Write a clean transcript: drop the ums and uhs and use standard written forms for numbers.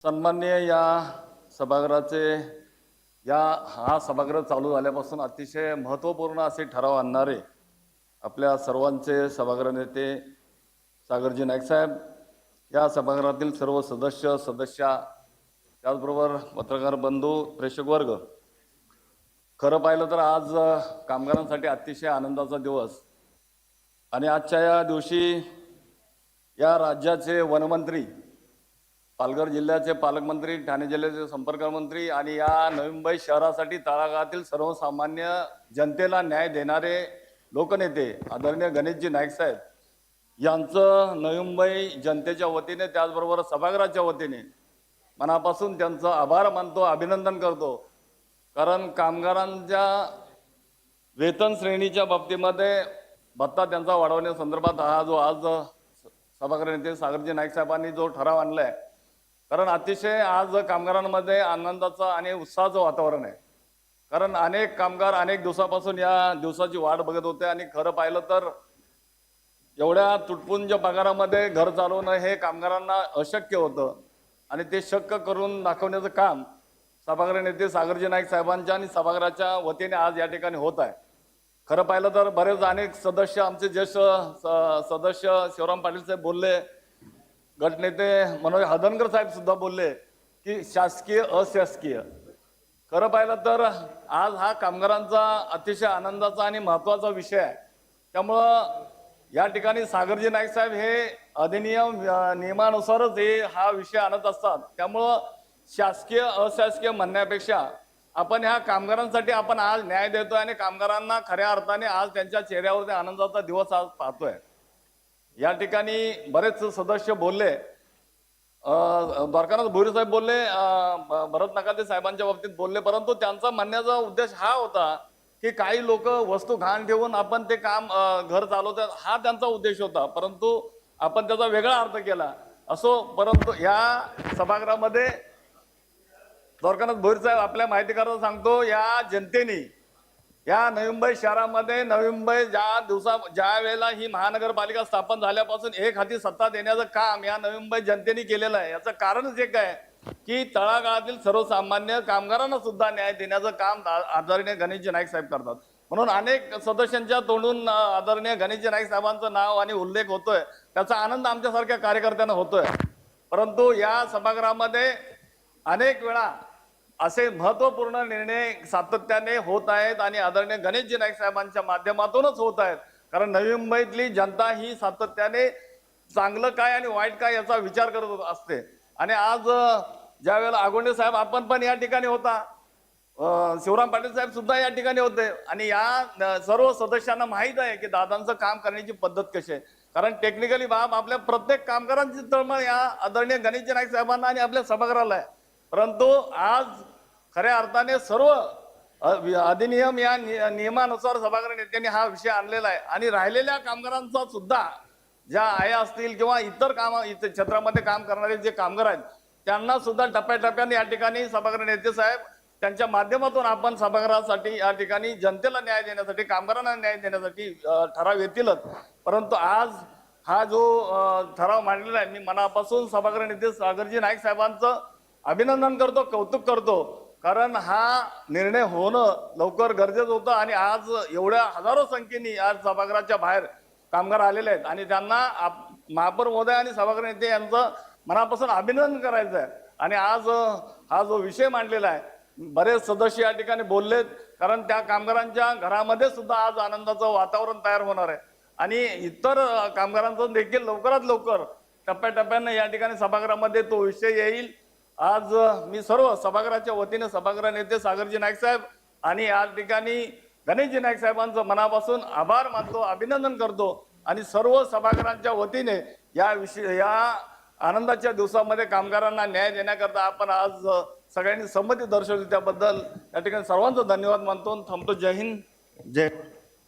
सन्माननीय या सभागृहाचे हा सभागृह चालू झाल्यापासून अतिशय महत्त्वपूर्ण असे ठराव आणणारे आपल्या सर्वांचे सभागृह नेते सागरजी नाईक साहेब, या सभागृहातील सर्व सदस्या, त्याचबरोबर पत्रकार बंधू, प्रेक्षक वर्ग, खरं पाहिलं तर आज कामगारांसाठी अतिशय आनंदाचा दिवस आणि आजच्या या दिवशी या राज्याचे वनमंत्री, पालघर जिल्ह्याचे पालकमंत्री, ठाणे जिल्ह्याचे संपर्कमंत्री आणि या नवी मुंबई शहरासाठी तळागाळातील सर्वसामान्य जनतेला न्याय देणारे लोकनेते आदरणीय गणेशजी नाईक साहेब यांचं नवी मुंबई जनतेच्या वतीने, त्याचबरोबर सभागृहाच्या वतीने मनापासून त्यांचं आभार मानतो, अभिनंदन करतो. कारण कामगारांच्या वेतन श्रेणीच्या बाबतीमध्ये भत्ता त्यांचा वाढवण्यासंदर्भात हा जो आज सभागृह नेते सागरजी नाईक साहेबांनी जो ठराव आणलाय, कारण अतिशय आज कामगारांमध्ये आनंदाचं आणि उत्साहाचं वातावरण आहे. कारण अनेक कामगार अनेक दिवसापासून या दिवसाची वाट बघत होते आणि खरं पाहिलं तर एवढ्या तुटपुंज पगारामध्ये घर चालवणं हे कामगारांना अशक्य होतं आणि ते शक्य करून दाखवण्याचं काम सभागृह नेते सागरजी नाईक साहेबांच्या आणि सभागृहाच्या वतीने आज या ठिकाणी होत आहे. खरं पाहिलं तर बरेच अनेक सदस्य, आमचे ज्येष्ठ सदस्य शिवराम पाटील साहेब बोलले, गटनेते मनोज हदनकर साहेब सुद्धा बोलले की शासकीय अशासकीय. खरं पाहिलं तर आज हा कामगारांचा अतिशय आनंदाचा आणि महत्त्वाचा विषय आहे. त्यामुळं या ठिकाणी सागरजी नाईक साहेब हे अधिनियम नियमानुसारच हा विषय आणत असतात. त्यामुळं शासकीय अशासकीय म्हणण्यापेक्षा आपण ह्या कामगारांसाठी आपण आज न्याय देतोय आणि कामगारांना खऱ्या अर्थाने आज त्यांच्या चेहऱ्यावरती आनंदाचा दिवस आज पाहतोय. या ठिकाणी बरेच सदस्य बोलले, द्वारकानाथ भोईर साहेब बोलले, भरत नकाते साहेबांच्या बाबतीत बोलले, परंतु त्यांचा म्हणण्याचा उद्देश हा होता की काही लोक वस्तू घाण ठेवून आपण ते काम घर चालवतात, हा त्यांचा उद्देश होता. परंतु आपण त्याचा वेगळा अर्थ केला असो. परंतु या सभागृहामध्ये द्वारकानाथ भोईर साहेब आपल्या माहितीकरता सांगतो, या जनतेने या नवी मुंबई शहरामध्ये नवी मुंबई ज्या वेळेला ही महानगरपालिका स्थापन झाल्यापासून एक हाती सत्ता देण्याचं काम या नवी मुंबई जनतेने केलेलं आहे. याचं कारणच एक आहे की तळागाळातील सर्वसामान्य कामगारांना सुद्धा न्याय देण्याचं काम आदरणीय गणेशजी नाईक साहेब करतात. म्हणून अनेक सदस्यांच्या तोंडून आदरणीय गणेशजी नाईक साहेबांचं नाव आणि उल्लेख होतोय, त्याचा आनंद आमच्यासारख्या कार्यकर्त्यांना होतोय. परंतु या सभागृहामध्ये अनेक वेळा असे महत्त्वपूर्ण निर्णय सातत्याने होत आहेत आणि आदरणीय गणेशजी नाईक साहेबांच्या माध्यमातूनच होत आहेत. कारण नवी मुंबईतली जनता ही सातत्याने चांगलं काय आणि वाईट काय याचा विचार करत असते. आणि आज ज्या वेळेला आगोंडे साहेब आपण पण या ठिकाणी होता, शिवराम पाटील साहेब सुद्धा या ठिकाणी होते आणि या सर्व सदस्यांना माहीत आहे की दादांचं काम करण्याची पद्धत कशी आहे. कारण टेक्निकली बाब आपल्या प्रत्येक कामगारांची तळमळ या आदरणीय गणेशजी नाईक साहेबांना आणि आपल्या सभागृहाला आहे. परंतु आज खऱ्या अर्थाने सर्व अधिनियम या नियमानुसार सभागृह नेत्यांनी हा विषय आणलेला आहे आणि राहिलेल्या कामगारांचा सुद्धा, ज्या आया असतील किंवा इतर क्षेत्रामध्ये काम करणारे जे कामगार आहेत, त्यांना सुद्धा टप्प्याटप्प्याने या ठिकाणी सभागृह नेते साहेब त्यांच्या माध्यमातून आपण सभागृहासाठी या ठिकाणी जनतेला न्याय देण्यासाठी, कामगारांना न्याय देण्यासाठी ठराव येतीलच. परंतु आज हा जो ठराव मांडलेला आहे, मी मनापासून सभागृह नेते सागरजी नाईक साहेबांचं अभिनंदन करतो, कौतुक करतो. कारण हा निर्णय होणं लवकर गरजेचं होतं आणि आज एवढ्या हजारो संख्येने आज सभागृहाच्या बाहेर कामगार आलेले आहेत आणि त्यांना महापौर महोदय आणि सभागृह नेते यांचं मनापासून अभिनंदन करायचं आहे. आणि आज हा जो विषय मांडलेला आहे, बरेच सदस्य या ठिकाणी बोललेत, कारण त्या कामगारांच्या घरामध्ये सुद्धा आज आनंदाचं वातावरण तयार होणार आहे आणि इतर कामगारांचं देखील लवकरात लवकर टप्प्याटप्प्याने या ठिकाणी सभागृहामध्ये तो विषय येईल. आज मी सर्व सभागृहाच्या वतीने सभागृह नेते सागरजी नाईक साहेब आणि या ठिकाणी गणेशजी नाईक साहेबांचं मनापासून आभार मानतो, अभिनंदन करतो आणि सर्व सभागृहांच्या वतीने या आनंदाच्या दिवसामध्ये कामगारांना न्याय देण्याकरता आपण आज सगळ्यांनी संमती दर्शवली, त्याबद्दल या ठिकाणी सर्वांचं धन्यवाद मानतो. थांबतो. जय हिंद, जय